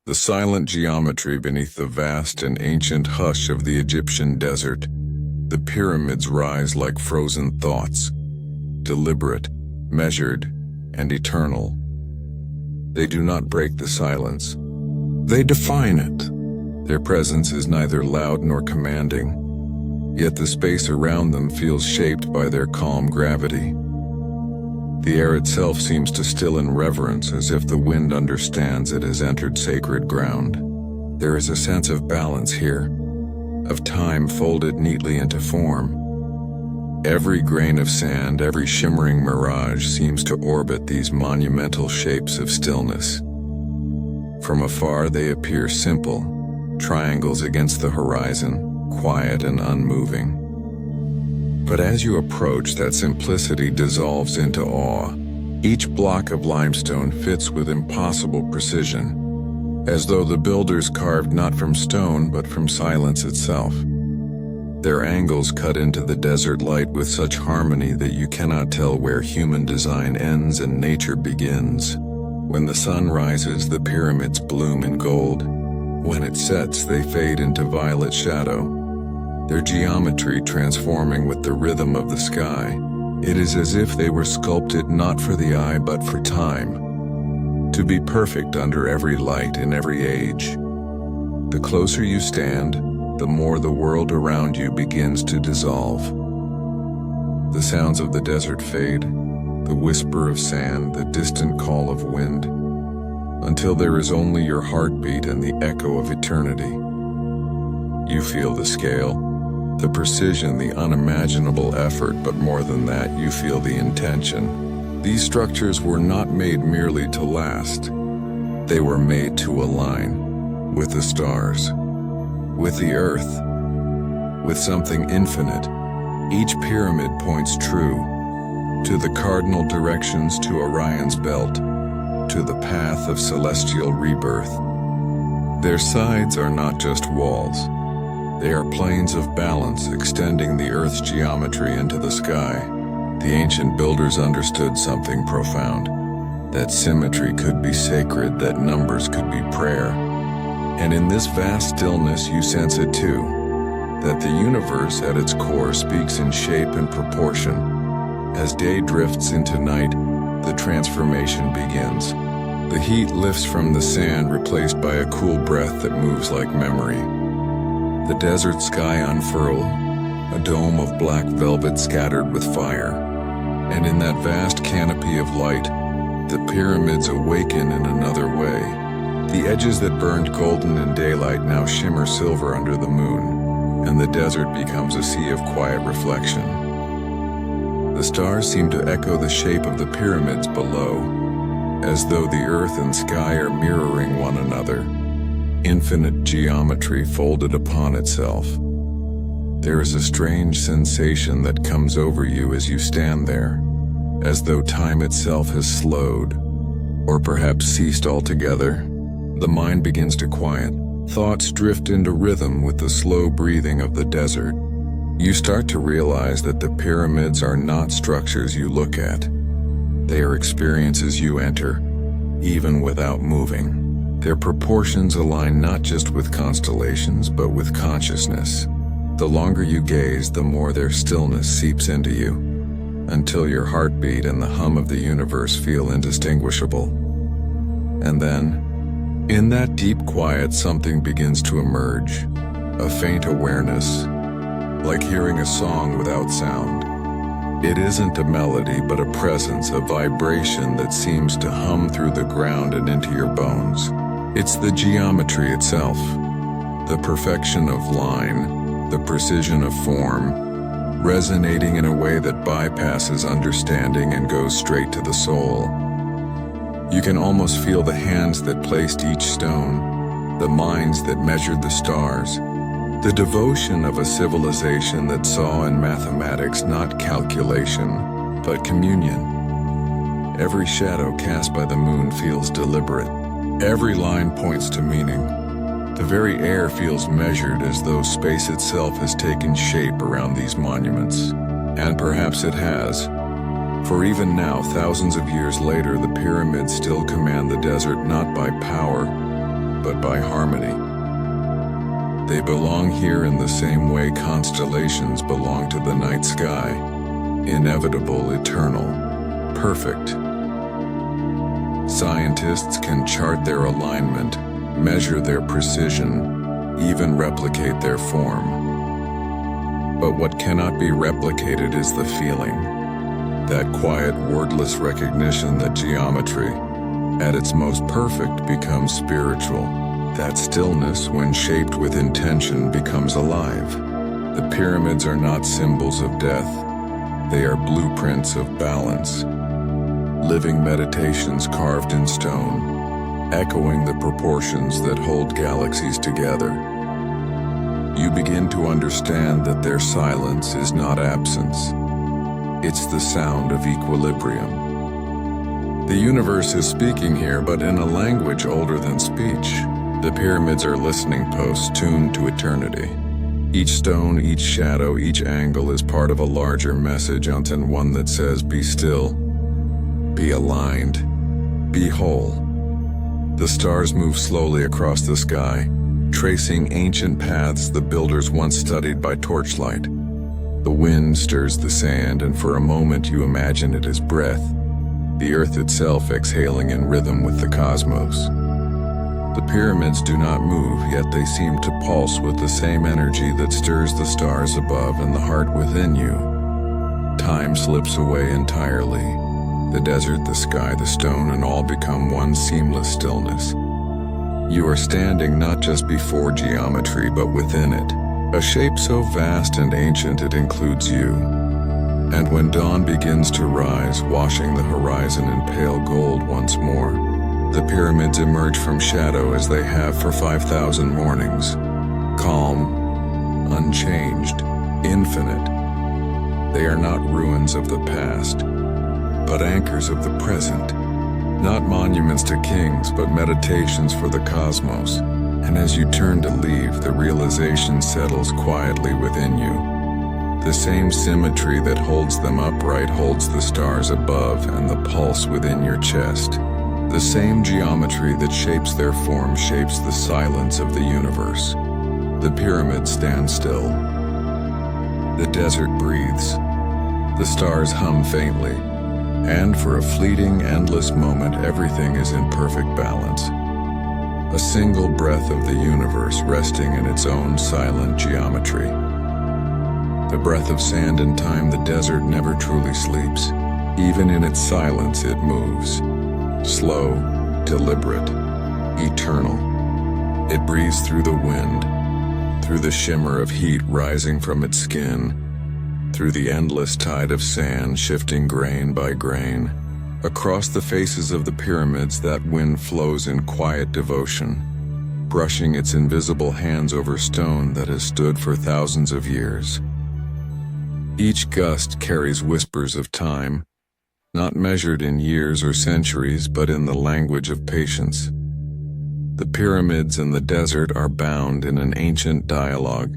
the silent geometry beneath the vast and ancient hush of the Egyptian desert. The pyramids rise like frozen thoughts, deliberate, measured, and eternal. They do not break the silence. They define it. Their presence is neither loud nor commanding, yet the space around them feels shaped by their calm gravity. The air itself seems to still in reverence, as if the wind understands it has entered sacred ground. There is a sense of balance here, of time folded neatly into form. Every grain of sand, every shimmering mirage seems to orbit these monumental shapes of stillness. From afar they appear simple, triangles against the horizon, quiet and unmoving. But as you approach, that simplicity dissolves into awe. Each block of limestone fits with impossible precision, as though the builders carved not from stone but from silence itself. Their angles cut into the desert light with such harmony that you cannot tell where human design ends and nature begins. When the sun rises, the pyramids bloom in gold. When it sets, they fade into violet shadow, their geometry transforming with the rhythm of the sky. It is as if they were sculpted not for the eye but for time, to be perfect under every light in every age. The closer you stand, the more the world around you begins to dissolve. The sounds of the desert fade, the whisper of sand, the distant call of wind, until there is only your heartbeat and the echo of eternity. You feel the scale, the precision, the unimaginable effort, but more than that, you feel the intention. These structures were not made merely to last. They were made to align with the stars, with the earth, with something infinite. Each pyramid points true to the cardinal directions, to Orion's belt, to the path of celestial rebirth. Their sides are not just walls. They are planes of balance extending the Earth's geometry into the sky. The ancient builders understood something profound, that symmetry could be sacred, that numbers could be prayer. And in this vast stillness you sense it too, that the universe at its core speaks in shape and proportion. As day drifts into night, the transformation begins. The heat lifts from the sand, replaced by a cool breath that moves like memory. The desert sky unfurls, a dome of black velvet scattered with fire. And in that vast canopy of light, the pyramids awaken in another way. The edges that burned golden in daylight now shimmer silver under the moon, and the desert becomes a sea of quiet reflection. The stars seem to echo the shape of the pyramids below, as though the earth and sky are mirroring one another. Infinite geometry folded upon itself. There is a strange sensation that comes over you as you stand there, as though time itself has slowed, or perhaps ceased altogether. The mind begins to quiet. Thoughts drift into rhythm with the slow breathing of the desert. You start to realize that the pyramids are not structures you look at. They are experiences you enter, even without moving. Their proportions align not just with constellations, but with consciousness. The longer you gaze, the more their stillness seeps into you, until your heartbeat and the hum of the universe feel indistinguishable. And then, in that deep quiet, something begins to emerge, a faint awareness, like hearing a song without sound. It isn't a melody, but a presence, a vibration that seems to hum through the ground and into your bones. It's the geometry itself, the perfection of line, the precision of form, resonating in a way that bypasses understanding and goes straight to the soul. You can almost feel the hands that placed each stone, the minds that measured the stars, the devotion of a civilization that saw in mathematics not calculation, but communion. Every shadow cast by the moon feels deliberate. Every line points to meaning. The very air feels measured, as though space itself has taken shape around these monuments. And perhaps it has. For even now, thousands of years later, the pyramids still command the desert not by power, but by harmony. They belong here in the same way constellations belong to the night sky, inevitable, eternal, perfect. Scientists can chart their alignment, measure their precision, even replicate their form. But what cannot be replicated is the feeling, that quiet, wordless recognition that geometry, at its most perfect, becomes spiritual. That stillness, when shaped with intention, becomes alive. The pyramids are not symbols of death. They are blueprints of balance. Living meditations carved in stone, echoing the proportions that hold galaxies together. You begin to understand that their silence is not absence. It's the sound of equilibrium. The universe is speaking here, but in a language older than speech. The pyramids are listening posts tuned to eternity. Each stone, each shadow, each angle is part of a larger message, and one that says, be still, be aligned, be whole. The stars move slowly across the sky, tracing ancient paths the builders once studied by torchlight. The wind stirs the sand, and for a moment you imagine it as breath, the earth itself exhaling in rhythm with the cosmos. The pyramids do not move, yet they seem to pulse with the same energy that stirs the stars above and the heart within you. Time slips away entirely. The desert, the sky, the stone, and all become one seamless stillness. You are standing not just before geometry, but within it, a shape so vast and ancient it includes you. And when dawn begins to rise, washing the horizon in pale gold once more, the pyramids emerge from shadow as they have for 5,000 mornings. Calm, unchanged, infinite. They are not ruins of the past, but anchors of the present. Not monuments to kings, but meditations for the cosmos. And as you turn to leave, the realization settles quietly within you. The same symmetry that holds them upright holds the stars above and the pulse within your chest. The same geometry that shapes their form shapes the silence of the universe. The pyramids stand still. The desert breathes. The stars hum faintly. And for a fleeting, endless moment, everything is in perfect balance. A single breath of the universe resting in its own silent geometry. The breath of sand and time, the desert never truly sleeps. Even in its silence, it moves. Slow, deliberate, eternal. It breathes through the wind, through the shimmer of heat rising from its skin, through the endless tide of sand shifting grain by grain. Across the faces of the pyramids, that wind flows in quiet devotion, brushing its invisible hands over stone that has stood for thousands of years. Each gust carries whispers of time, not measured in years or centuries, but in the language of patience. The pyramids and the desert are bound in an ancient dialogue.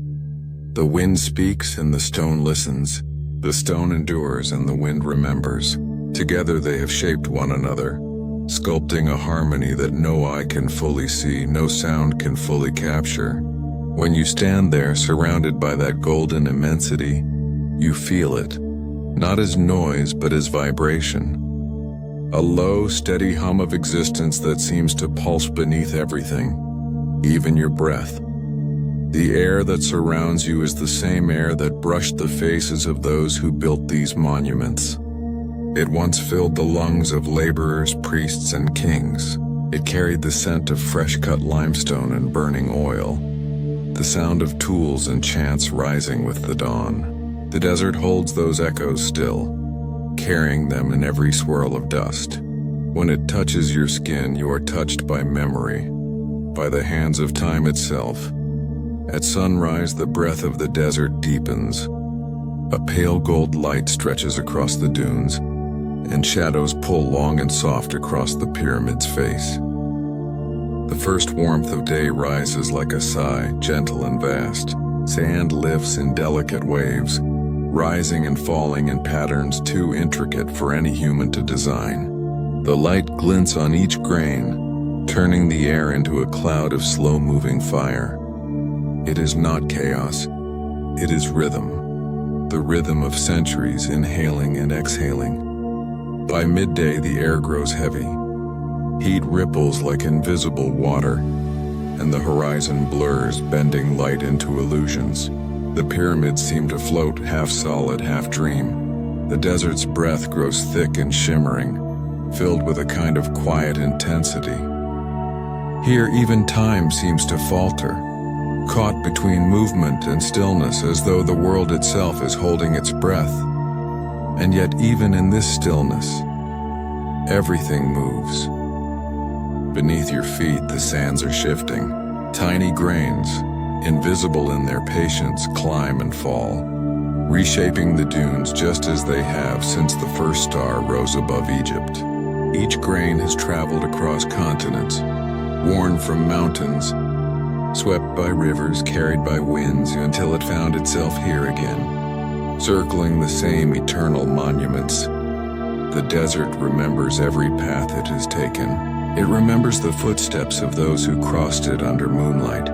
The wind speaks and the stone listens. The stone endures and the wind remembers. Together they have shaped one another, sculpting a harmony that no eye can fully see, no sound can fully capture. When you stand there surrounded by that golden immensity, you feel it, not as noise but as vibration. A low, steady hum of existence that seems to pulse beneath everything, even your breath. The air that surrounds you is the same air that brushed the faces of those who built these monuments. It once filled the lungs of laborers, priests, and kings. It carried the scent of fresh-cut limestone and burning oil, the sound of tools and chants rising with the dawn. The desert holds those echoes still, carrying them in every swirl of dust. When it touches your skin, you are touched by memory, by the hands of time itself. At sunrise, the breath of the desert deepens. A pale gold light stretches across the dunes, and shadows pull long and soft across the pyramid's face. The first warmth of day rises like a sigh, gentle and vast. Sand lifts in delicate waves, rising and falling in patterns too intricate for any human to design. The light glints on each grain, turning the air into a cloud of slow-moving fire. It is not chaos, it is rhythm, the rhythm of centuries inhaling and exhaling. By midday, the air grows heavy. Heat ripples like invisible water, and the horizon blurs, bending light into illusions. The pyramids seem to float, half solid, half dream. The desert's breath grows thick and shimmering, filled with a kind of quiet intensity. Here, even time seems to falter, caught between movement and stillness, as though the world itself is holding its breath. And yet, even in this stillness, everything moves. Beneath your feet, the sands are shifting. Tiny grains, invisible in their patience, climb and fall, reshaping the dunes just as they have since the first star rose above Egypt. Each grain has traveled across continents, worn from mountains, swept by rivers, carried by winds, until it found itself here again, circling the same eternal monuments. The desert remembers every path it has taken. It remembers the footsteps of those who crossed it under moonlight,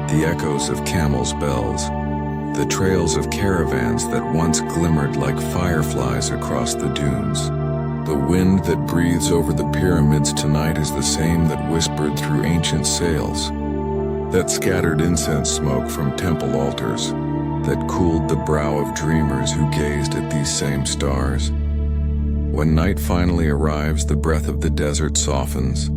the echoes of camels' bells, the trails of caravans that once glimmered like fireflies across the dunes. The wind that breathes over the pyramids tonight is the same that whispered through ancient sails, that scattered incense smoke from temple altars, that cooled the brow of dreamers who gazed at these same stars. When night finally arrives, the breath of the desert softens.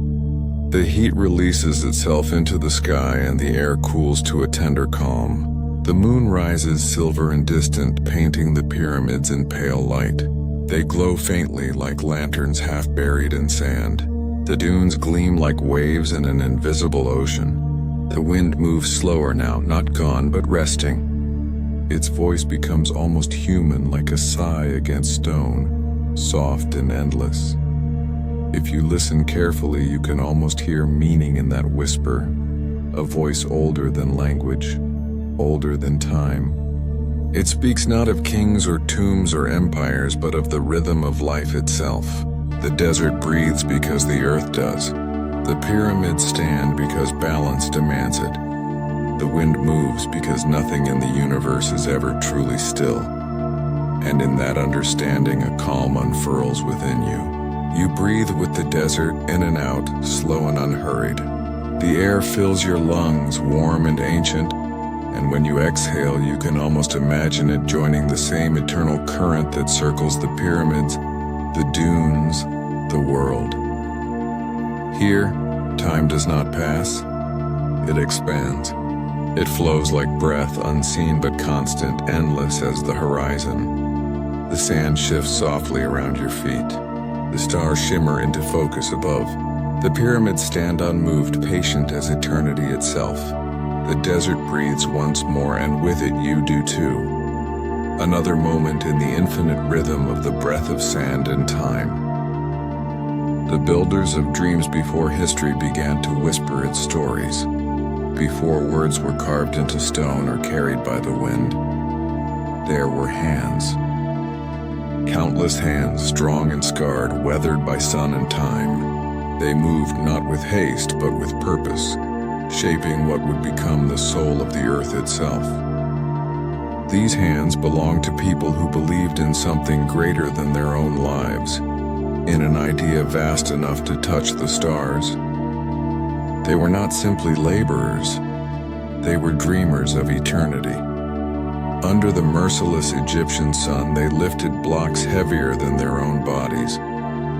The heat releases itself into the sky and the air cools to a tender calm. The moon rises silver and distant, painting the pyramids in pale light. They glow faintly like lanterns half buried in sand. The dunes gleam like waves in an invisible ocean. The wind moves slower now, not gone, but resting. Its voice becomes almost human, like a sigh against stone, soft and endless. If you listen carefully, you can almost hear meaning in that whisper, a voice older than language, older than time. It speaks not of kings or tombs or empires, but of the rhythm of life itself. The desert breathes because the earth does. The pyramids stand because balance demands it. The wind moves because nothing in the universe is ever truly still. And in that understanding, a calm unfurls within you. You breathe with the desert, in and out, slow and unhurried. The air fills your lungs, warm and ancient, and when you exhale, you can almost imagine it joining the same eternal current that circles the pyramids, the dunes, the world. Here, time does not pass. It expands. It flows like breath, unseen but constant, endless as the horizon. The sand shifts softly around your feet. The stars shimmer into focus above. The pyramids stand unmoved, patient as eternity itself. The desert breathes once more, and with it you do too. Another moment in the infinite rhythm of the breath of sand and time. The builders of dreams before history began to whisper its stories, before words were carved into stone or carried by the wind. There were hands. Countless hands, strong and scarred, weathered by sun and time. They moved not with haste, but with purpose, shaping what would become the soul of the earth itself. These hands belonged to people who believed in something greater than their own lives, in an idea vast enough to touch the stars. They were not simply laborers, they were dreamers of eternity. Under the merciless Egyptian sun, they lifted blocks heavier than their own bodies,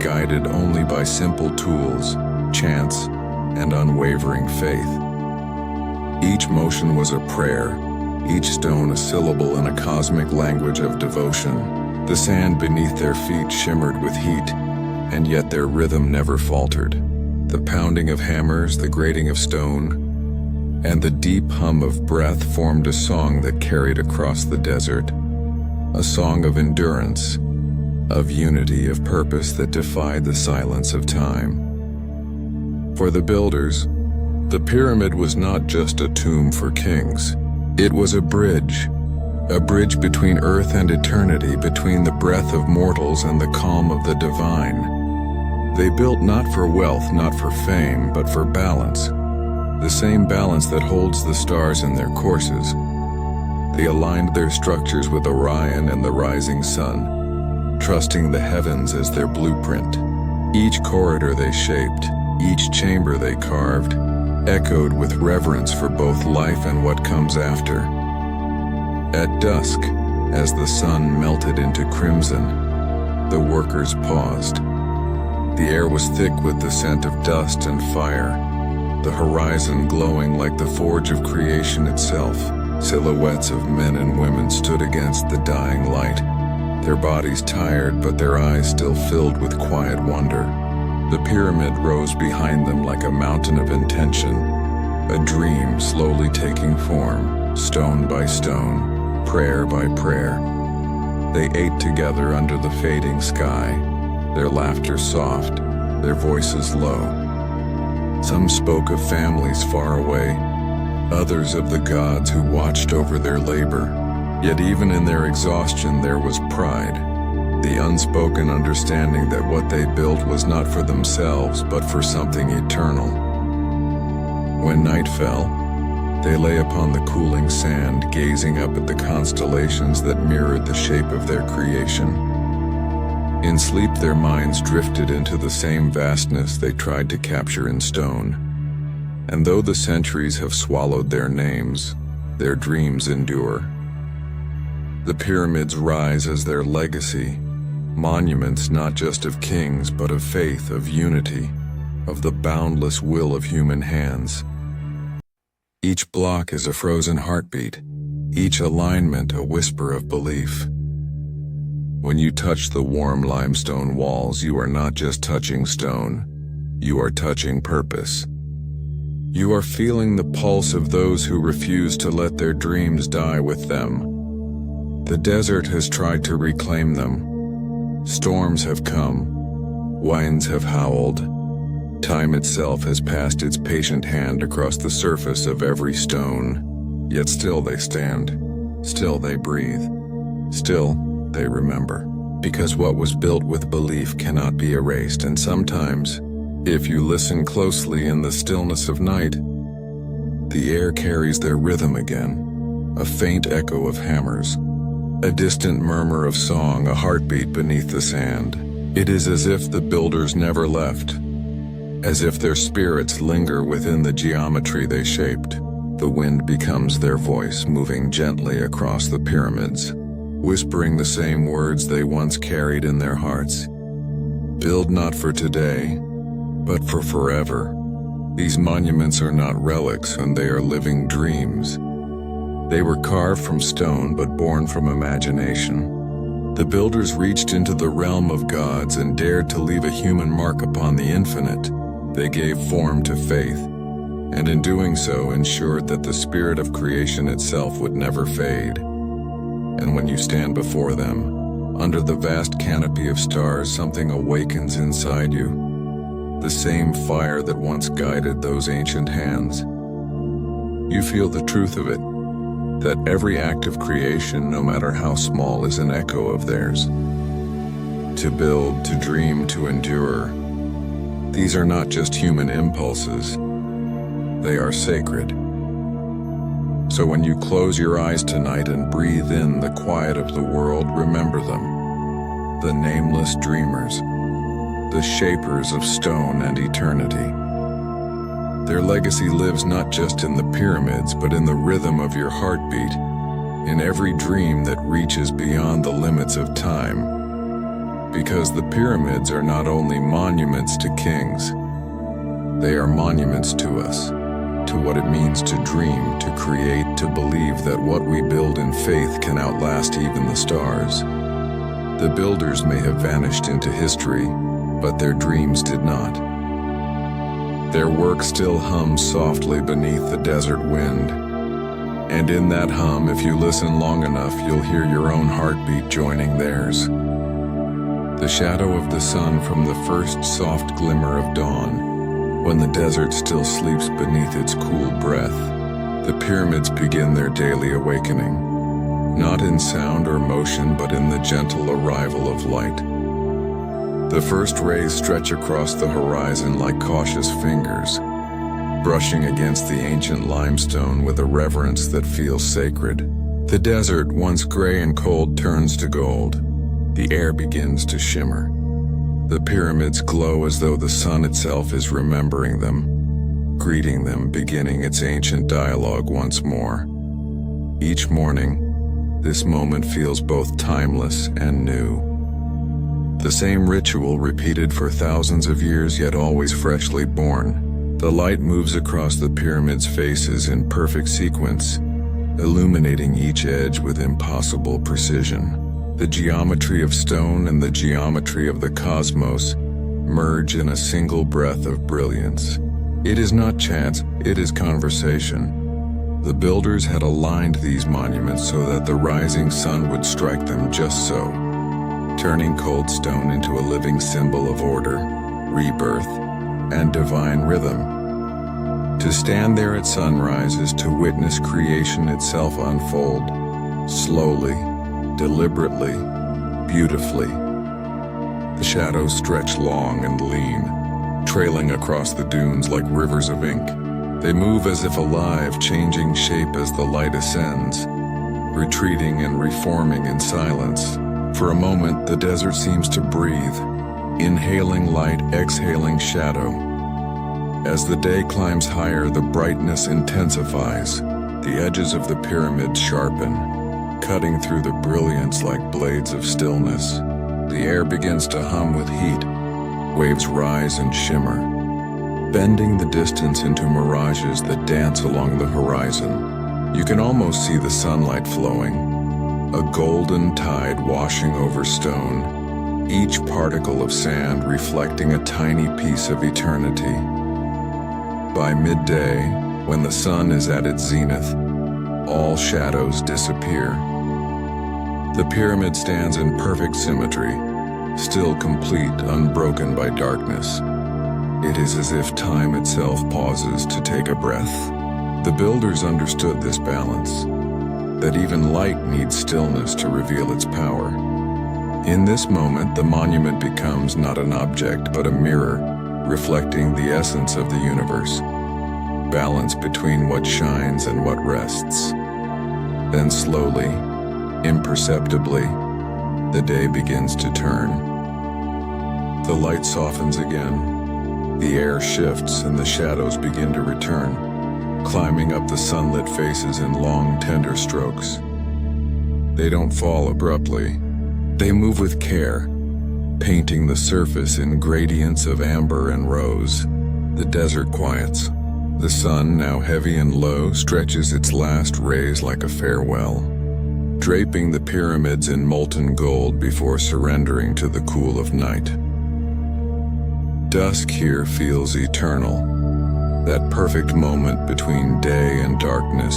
guided only by simple tools, chance, and unwavering faith. Each motion was a prayer, each stone a syllable in a cosmic language of devotion. The sand beneath their feet shimmered with heat, and yet their rhythm never faltered. The pounding of hammers, the grating of stone, and the deep hum of breath formed a song that carried across the desert, a song of endurance, of unity, of purpose that defied the silence of time. For the builders, the pyramid was not just a tomb for kings. It was a bridge between earth and eternity, between the breath of mortals and the calm of the divine. They built not for wealth, not for fame, but for balance. The same balance that holds the stars in their courses. They aligned their structures with Orion and the rising sun, trusting the heavens as their blueprint. Each corridor they shaped, each chamber they carved, echoed with reverence for both life and what comes after. At dusk, as the sun melted into crimson, the workers paused. The air was thick with the scent of dust and fire, the horizon glowing like the forge of creation itself. Silhouettes of men and women stood against the dying light, their bodies tired but their eyes still filled with quiet wonder. The pyramid rose behind them like a mountain of intention, a dream slowly taking form, stone by stone, prayer by prayer. They ate together under the fading sky, their laughter soft, their voices low. Some spoke of families far away, others of the gods who watched over their labor. Yet even in their exhaustion there was pride, the unspoken understanding that what they built was not for themselves but for something eternal. When night fell, they lay upon the cooling sand, gazing up at the constellations that mirrored the shape of their creation. In sleep, their minds drifted into the same vastness they tried to capture in stone. And though the centuries have swallowed their names, their dreams endure. The pyramids rise as their legacy, monuments not just of kings but of faith, of unity, of the boundless will of human hands. Each block is a frozen heartbeat, each alignment a whisper of belief. When you touch the warm limestone walls, you are not just touching stone, you are touching purpose. You are feeling the pulse of those who refuse to let their dreams die with them. The desert has tried to reclaim them. Storms have come, winds have howled. Time itself has passed its patient hand across the surface of every stone. Yet still they stand, still they breathe, still they remember. Because what was built with belief cannot be erased, and sometimes, if you listen closely in the stillness of night, the air carries their rhythm again, a faint echo of hammers, a distant murmur of song, a heartbeat beneath the sand. It is as if the builders never left, as if their spirits linger within the geometry they shaped. The wind becomes their voice, moving gently across the pyramids, whispering the same words they once carried in their hearts. Build not for today, but for forever. These monuments are not relics, and they are living dreams. They were carved from stone but born from imagination. The builders reached into the realm of gods and dared to leave a human mark upon the infinite. They gave form to faith, and in doing so ensured that the spirit of creation itself would never fade. And when you stand before them, under the vast canopy of stars, something awakens inside you. The same fire that once guided those ancient hands. You feel the truth of it, that every act of creation, no matter how small, is an echo of theirs. To build, to dream, to endure. These are not just human impulses, they are sacred. So when you close your eyes tonight and breathe in the quiet of the world, remember them, the nameless dreamers, the shapers of stone and eternity. Their legacy lives not just in the pyramids, but in the rhythm of your heartbeat, in every dream that reaches beyond the limits of time. Because the pyramids are not only monuments to kings, they are monuments to us, to what it means to dream, to create, to believe that what we build in faith can outlast even the stars. The builders may have vanished into history, but their dreams did not. Their work still hums softly beneath the desert wind. And in that hum, if you listen long enough, you'll hear your own heartbeat joining theirs. The shadow of the sun from the first soft glimmer of dawn, when the desert still sleeps beneath its cool breath, the pyramids begin their daily awakening, not in sound or motion, but in the gentle arrival of light. The first rays stretch across the horizon like cautious fingers, brushing against the ancient limestone with a reverence that feels sacred. The desert, once gray and cold, turns to gold. The air begins to shimmer. The pyramids glow as though the sun itself is remembering them, greeting them, beginning its ancient dialogue once more. Each morning, this moment feels both timeless and new. The same ritual repeated for thousands of years, yet always freshly born. The light moves across the pyramids' faces in perfect sequence, illuminating each edge with impossible precision. The geometry of stone and the geometry of the cosmos merge in a single breath of brilliance. It is not chance, it is conversation. The builders had aligned these monuments so that the rising sun would strike them just so, turning cold stone into a living symbol of order, rebirth, and divine rhythm. To stand there at sunrise is to witness creation itself unfold, slowly, deliberately, beautifully. The shadows stretch long and lean, trailing across the dunes like rivers of ink. They move as if alive, changing shape as the light ascends, retreating and reforming in silence. For a moment, the desert seems to breathe, inhaling light, exhaling shadow. As the day climbs higher, the brightness intensifies. The edges of the pyramids sharpen, cutting through the brilliance like blades of stillness. The air begins to hum with heat. Waves rise and shimmer, bending the distance into mirages that dance along the horizon. You can almost see the sunlight flowing, a golden tide washing over stone, each particle of sand reflecting a tiny piece of eternity. By midday, when the sun is at its zenith, all shadows disappear. The pyramid stands in perfect symmetry, still complete, unbroken by darkness. It is as if time itself pauses to take a breath. The builders understood this balance, that even light needs stillness to reveal its power. In this moment, the monument becomes not an object, but a mirror, reflecting the essence of the universe, balance between what shines and what rests. Then slowly, imperceptibly, the day begins to turn. The light softens again, the air shifts and the shadows begin to return, climbing up the sunlit faces in long, tender strokes. They don't fall abruptly. They move with care, painting the surface in gradients of amber and rose. The desert quiets. The sun, now heavy and low, stretches its last rays like a farewell, draping the pyramids in molten gold before surrendering to the cool of night. Dusk here feels eternal, that perfect moment between day and darkness,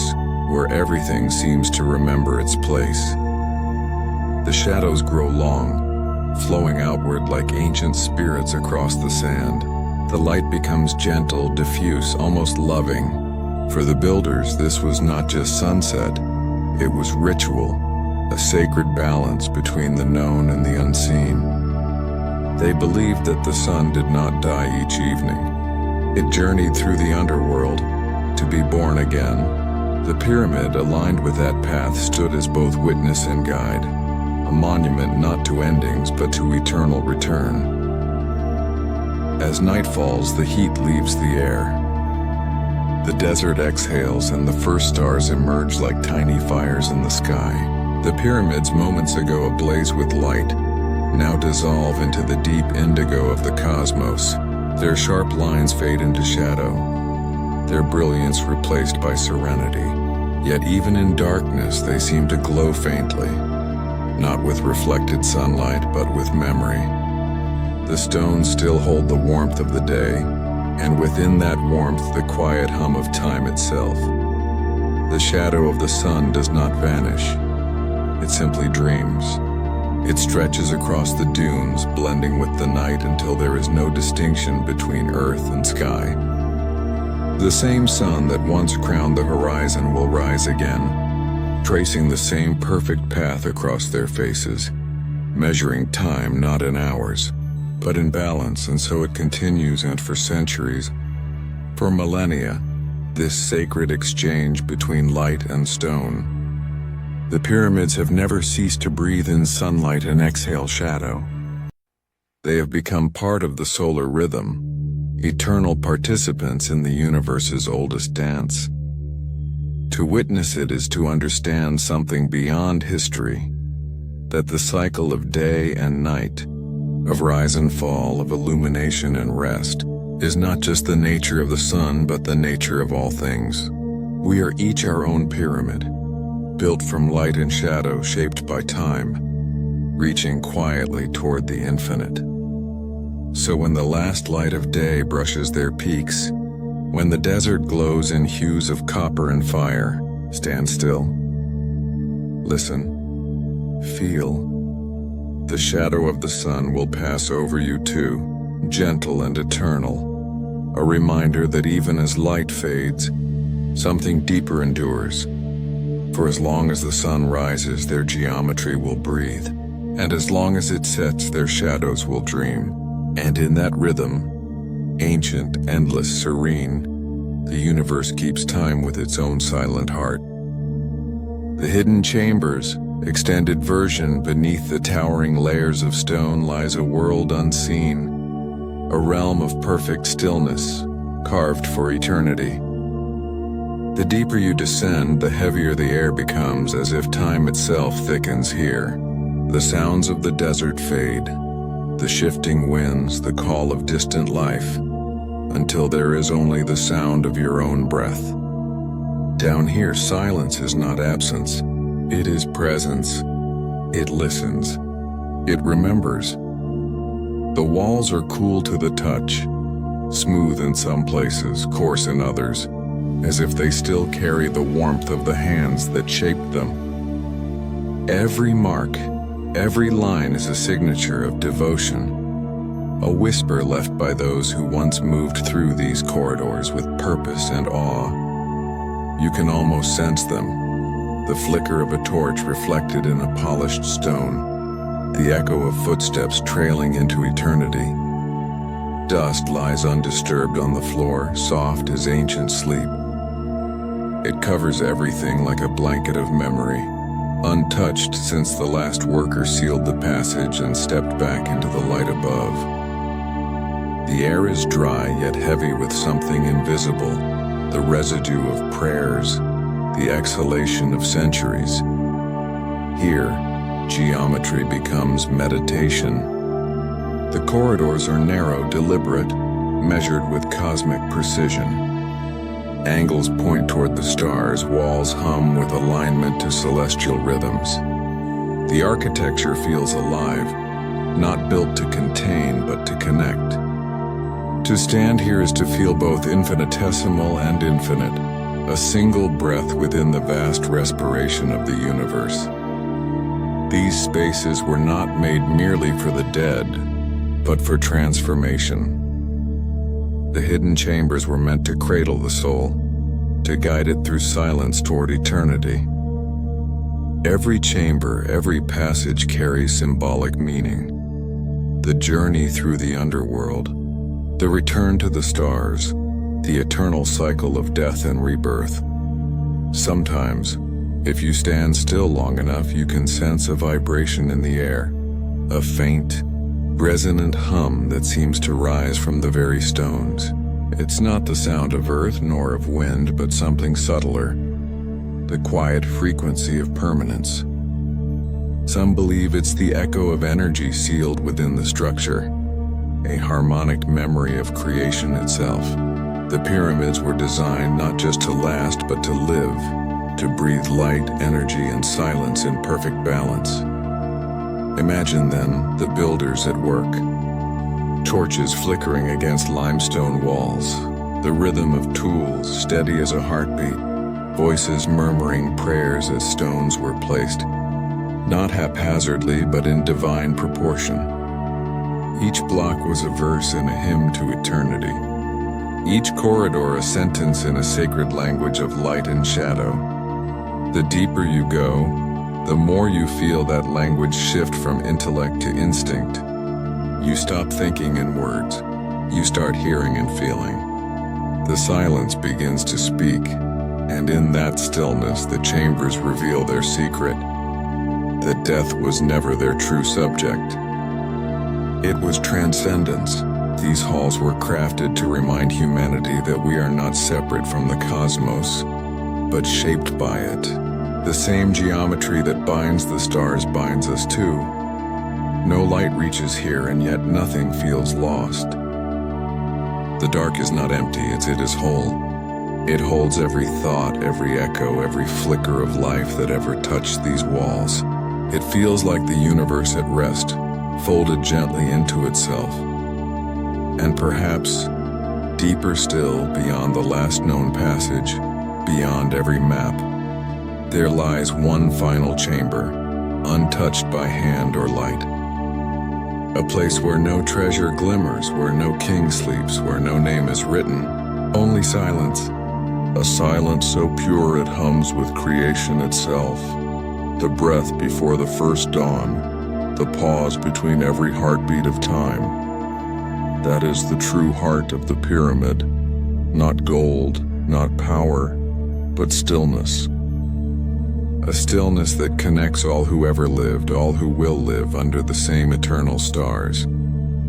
where everything seems to remember its place. The shadows grow long, flowing outward like ancient spirits across the sand. The light becomes gentle, diffuse, almost loving. For the builders, this was not just sunset, it was ritual, a sacred balance between the known and the unseen. They believed that the sun did not die each evening. It journeyed through the underworld to be born again. The pyramid, aligned with that path, stood as both witness and guide, a monument not to endings but to eternal return. As night falls, the heat leaves the air. The desert exhales and the first stars emerge like tiny fires in the sky. The pyramids, moments ago ablaze with light, now dissolve into the deep indigo of the cosmos. Their sharp lines fade into shadow, their brilliance replaced by serenity. Yet even in darkness, they seem to glow faintly, not with reflected sunlight, but with memory. The stones still hold the warmth of the day, and within that warmth the quiet hum of time itself. The shadow of the sun does not vanish. It simply dreams. It stretches across the dunes, blending with the night until there is no distinction between earth and sky. The same sun that once crowned the horizon will rise again, tracing the same perfect path across their faces, measuring time not in hours, but in balance, and so it continues, and for centuries, for millennia, this sacred exchange between light and stone. The pyramids have never ceased to breathe in sunlight and exhale shadow. They have become part of the solar rhythm, eternal participants in the universe's oldest dance. To witness it is to understand something beyond history, that the cycle of day and night, of rise and fall, of illumination and rest, is not just the nature of the sun, but the nature of all things. We are each our own pyramid, built from light and shadow, shaped by time, reaching quietly toward the infinite. So when the last light of day brushes their peaks, when the desert glows in hues of copper and fire, stand still. Listen. Feel. The shadow of the sun will pass over you too, gentle and eternal. A reminder that even as light fades, something deeper endures. For as long as the sun rises, their geometry will breathe, and as long as it sets, their shadows will dream. And in that rhythm, ancient, endless, serene, the universe keeps time with its own silent heart. The hidden chambers, extended version beneath the towering layers of stone, lies a world unseen, a realm of perfect stillness, carved for eternity. The deeper you descend, the heavier the air becomes, as if time itself thickens here. The sounds of the desert fade, the shifting winds, the call of distant life, until there is only the sound of your own breath. Down here, silence is not absence. It is presence. It listens. It remembers. The walls are cool to the touch, smooth in some places, coarse in others, as if they still carry the warmth of the hands that shaped them. Every mark, every line is a signature of devotion, a whisper left by those who once moved through these corridors with purpose and awe. You can almost sense them, the flicker of a torch reflected in a polished stone, the echo of footsteps trailing into eternity. Dust lies undisturbed on the floor, soft as ancient sleep. It covers everything like a blanket of memory, untouched since the last worker sealed the passage and stepped back into the light above. The air is dry yet heavy with something invisible, the residue of prayers, the exhalation of centuries. Here, geometry becomes meditation. The corridors are narrow, deliberate, measured with cosmic precision. Angles point toward the stars, walls hum with alignment to celestial rhythms. The architecture feels alive, not built to contain, but to connect. To stand here is to feel both infinitesimal and infinite, a single breath within the vast respiration of the universe. These spaces were not made merely for the dead, but for transformation. The hidden chambers were meant to cradle the soul, to guide it through silence toward eternity. Every chamber, every passage carries symbolic meaning. The journey through the underworld, the return to the stars, the eternal cycle of death and rebirth. Sometimes, if you stand still long enough, you can sense a vibration in the air, a faint, resonant hum that seems to rise from the very stones. It's not the sound of earth nor of wind, but something subtler, the quiet frequency of permanence. Some believe it's the echo of energy sealed within the structure, a harmonic memory of creation itself. The pyramids were designed not just to last, but to live, to breathe light, energy, and silence in perfect balance. Imagine then the builders at work, torches flickering against limestone walls, the rhythm of tools steady as a heartbeat, voices murmuring prayers as stones were placed, not haphazardly but in divine proportion. Each block was a verse in a hymn to eternity, each corridor a sentence in a sacred language of light and shadow. The deeper you go, the more you feel that language shift from intellect to instinct, You stop thinking in words. You start hearing and feeling. The silence begins to speak, and in that stillness the chambers reveal their secret, that death was never their true subject. It was transcendence. These halls were crafted to remind humanity that we are not separate from the cosmos, but shaped by it. The same geometry that binds the stars binds us too. No light reaches here, and yet nothing feels lost. The dark is not empty, it is whole. It holds every thought, every echo, every flicker of life that ever touched these walls. It feels like the universe at rest, folded gently into itself. And perhaps, deeper still, beyond the last known passage, beyond every map, there lies one final chamber, untouched by hand or light. A place where no treasure glimmers, where no king sleeps, where no name is written, only silence. A silence so pure it hums with creation itself. The breath before the first dawn, the pause between every heartbeat of time. That is the true heart of the pyramid. Not gold, not power, but stillness. A stillness that connects all who ever lived, all who will live under the same eternal stars.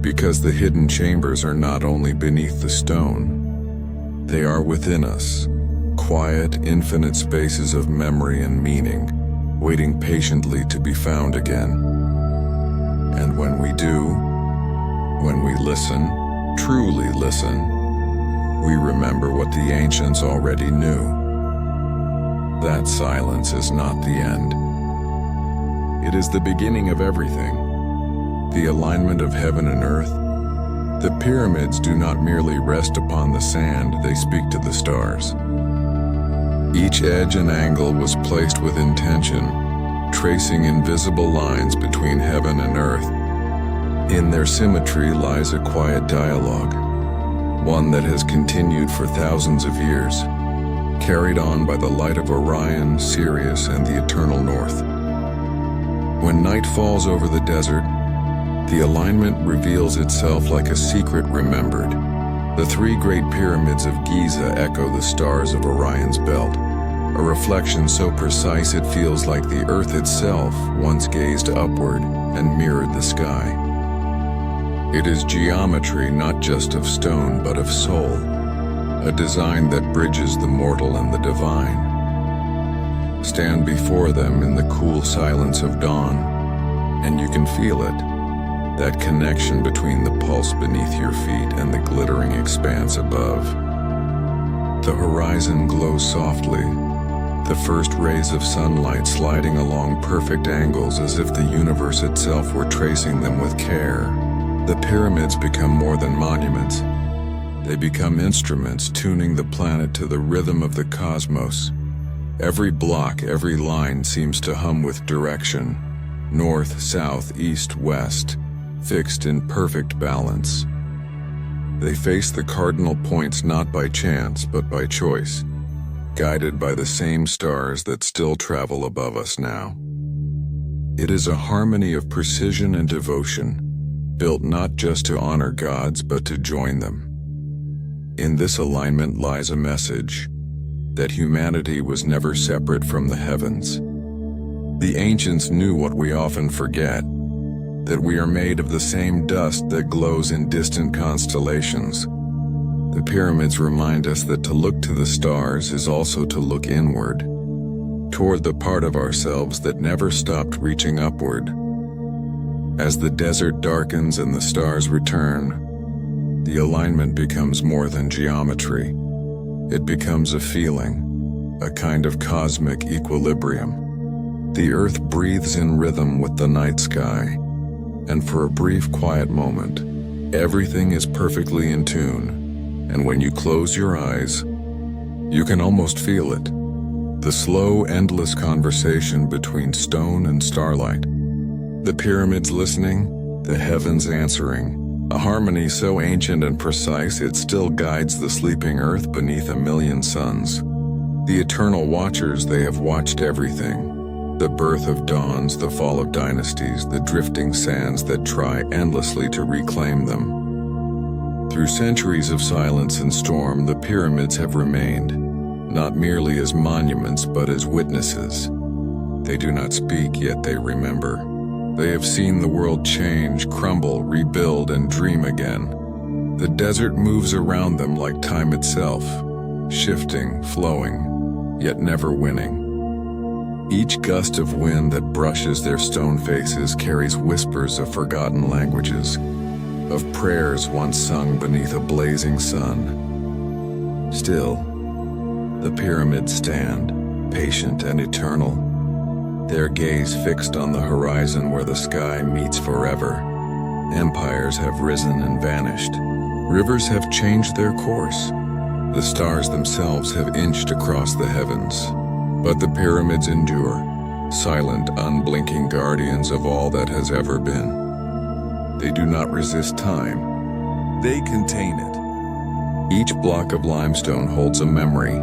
Because the hidden chambers are not only beneath the stone, they are within us. Quiet, infinite spaces of memory and meaning, waiting patiently to be found again. And when we do, when we listen, truly listen, we remember what the ancients already knew. That silence is not the end. It is the beginning of everything. The alignment of heaven and earth. The pyramids do not merely rest upon the sand, they speak to the stars. Each edge and angle was placed with intention, tracing invisible lines between heaven and earth. In their symmetry lies a quiet dialogue, one that has continued for thousands of years, carried on by the light of Orion, Sirius, and the eternal north. When night falls over the desert, the alignment reveals itself like a secret remembered. The three great pyramids of Giza echo the stars of Orion's belt, a reflection so precise it feels like the earth itself once gazed upward and mirrored the sky. It is geometry not just of stone but of soul, a design that bridges the mortal and the divine. Stand before them in the cool silence of dawn, and you can feel it, that connection between the pulse beneath your feet and the glittering expanse above. The horizon glows softly, the first rays of sunlight sliding along perfect angles as if the universe itself were tracing them with care. The pyramids become more than monuments. They become instruments tuning the planet to the rhythm of the cosmos. Every block, every line seems to hum with direction, north, south, east, west, fixed in perfect balance. They face the cardinal points not by chance, but by choice, guided by the same stars that still travel above us now. It is a harmony of precision and devotion, built not just to honor gods, but to join them. In this alignment lies a message, that humanity was never separate from the heavens. The ancients knew what we often forget, that we are made of the same dust that glows in distant constellations. The pyramids remind us that to look to the stars is also to look inward, toward the part of ourselves that never stopped reaching upward. As the desert darkens and the stars return, the alignment becomes more than geometry. It becomes a feeling, a kind of cosmic equilibrium. The earth breathes in rhythm with the night sky, and for a brief quiet moment, everything is perfectly in tune. And when you close your eyes, you can almost feel it. The slow, endless conversation between stone and starlight. The pyramids listening, the heavens answering. A harmony so ancient and precise it still guides the sleeping earth beneath a million suns. The eternal watchers, they have watched everything. The birth of dawns, the fall of dynasties, the drifting sands that try endlessly to reclaim them. Through centuries of silence and storm, the pyramids have remained, not merely as monuments but as witnesses. They do not speak, yet they remember. They have seen the world change, crumble, rebuild, and dream again. The desert moves around them like time itself, shifting, flowing, yet never winning. Each gust of wind that brushes their stone faces carries whispers of forgotten languages, of prayers once sung beneath a blazing sun. Still, the pyramids stand, patient and eternal, their gaze fixed on the horizon where the sky meets forever. Empires have risen and vanished. Rivers have changed their course. The stars themselves have inched across the heavens. But the pyramids endure, silent, unblinking guardians of all that has ever been. They do not resist time. They contain it. Each block of limestone holds a memory,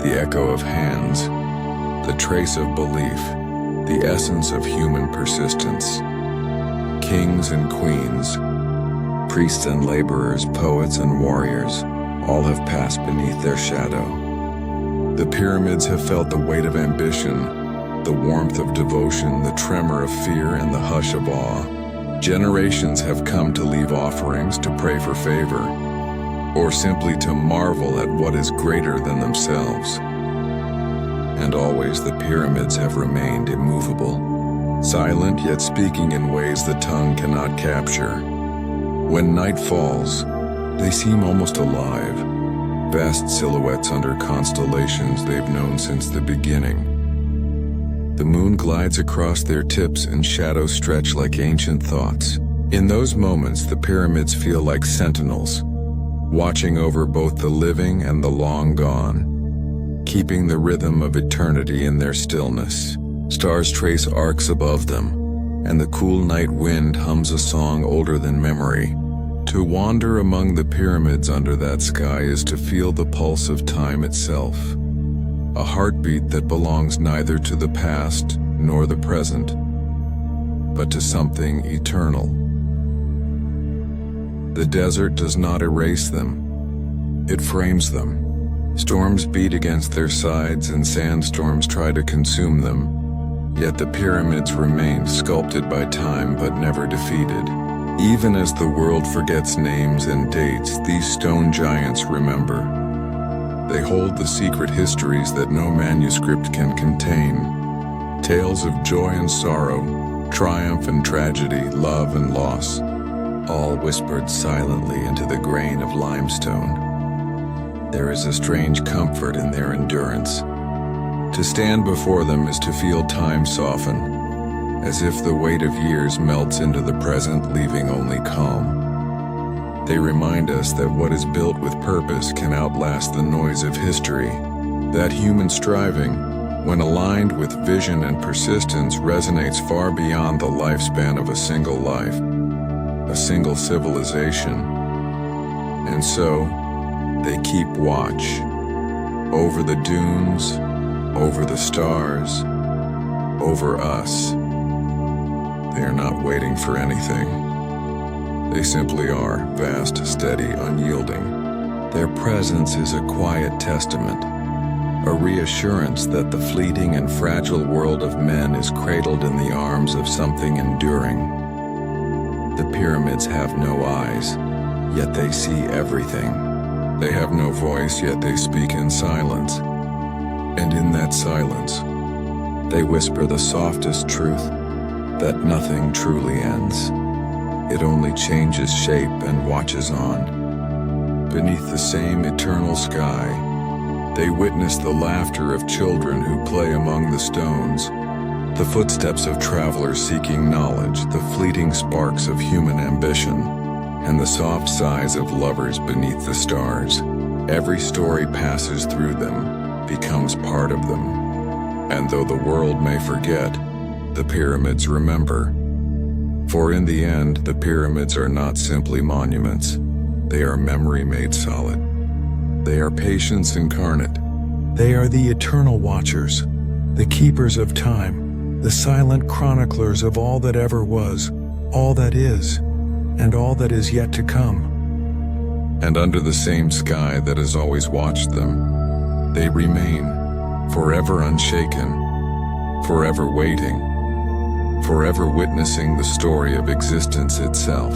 the echo of hands, the trace of belief, the essence of human persistence. Kings and queens, priests and laborers, poets and warriors, all have passed beneath their shadow. The pyramids have felt the weight of ambition, the warmth of devotion, the tremor of fear, and the hush of awe. Generations have come to leave offerings, to pray for favor, or simply to marvel at what is greater than themselves. And always the pyramids have remained immovable, silent yet speaking in ways the tongue cannot capture. When night falls, they seem almost alive, vast silhouettes under constellations they've known since the beginning. The moon glides across their tips and shadows stretch like ancient thoughts. In those moments, the pyramids feel like sentinels, watching over both the living and the long gone, keeping the rhythm of eternity in their stillness. Stars trace arcs above them, and the cool night wind hums a song older than memory. To wander among the pyramids under that sky is to feel the pulse of time itself, a heartbeat that belongs neither to the past nor the present, but to something eternal. The desert does not erase them, it frames them. Storms beat against their sides and sandstorms try to consume them, yet the pyramids remain sculpted by time but never defeated. Even as the world forgets names and dates, these stone giants remember. They hold the secret histories that no manuscript can contain. Tales of joy and sorrow, triumph and tragedy, love and loss, all whispered silently into the grain of limestone. There is a strange comfort in their endurance. To stand before them is to feel time soften, as if the weight of years melts into the present, leaving only calm. They remind us that what is built with purpose can outlast the noise of history, that human striving, when aligned with vision and persistence, resonates far beyond the lifespan of a single life, a single civilization. And so, they keep watch, over the dunes, over the stars, over us. They are not waiting for anything. They simply are, vast, steady, unyielding. Their presence is a quiet testament, a reassurance that the fleeting and fragile world of men is cradled in the arms of something enduring. The pyramids have no eyes, yet they see everything. They have no voice, yet they speak in silence. And in that silence, they whisper the softest truth, that nothing truly ends. It only changes shape and watches on. Beneath the same eternal sky, they witness the laughter of children who play among the stones, the footsteps of travelers seeking knowledge, the fleeting sparks of human ambition, and the soft sighs of lovers beneath the stars. Every story passes through them, becomes part of them. And though the world may forget, the pyramids remember. For in the end, the pyramids are not simply monuments. They are memory made solid. They are patience incarnate. They are the eternal watchers, the keepers of time, the silent chroniclers of all that ever was, all that is, and all that is yet to come. And under the same sky that has always watched them, they remain, forever unshaken, forever waiting, forever witnessing the story of existence itself.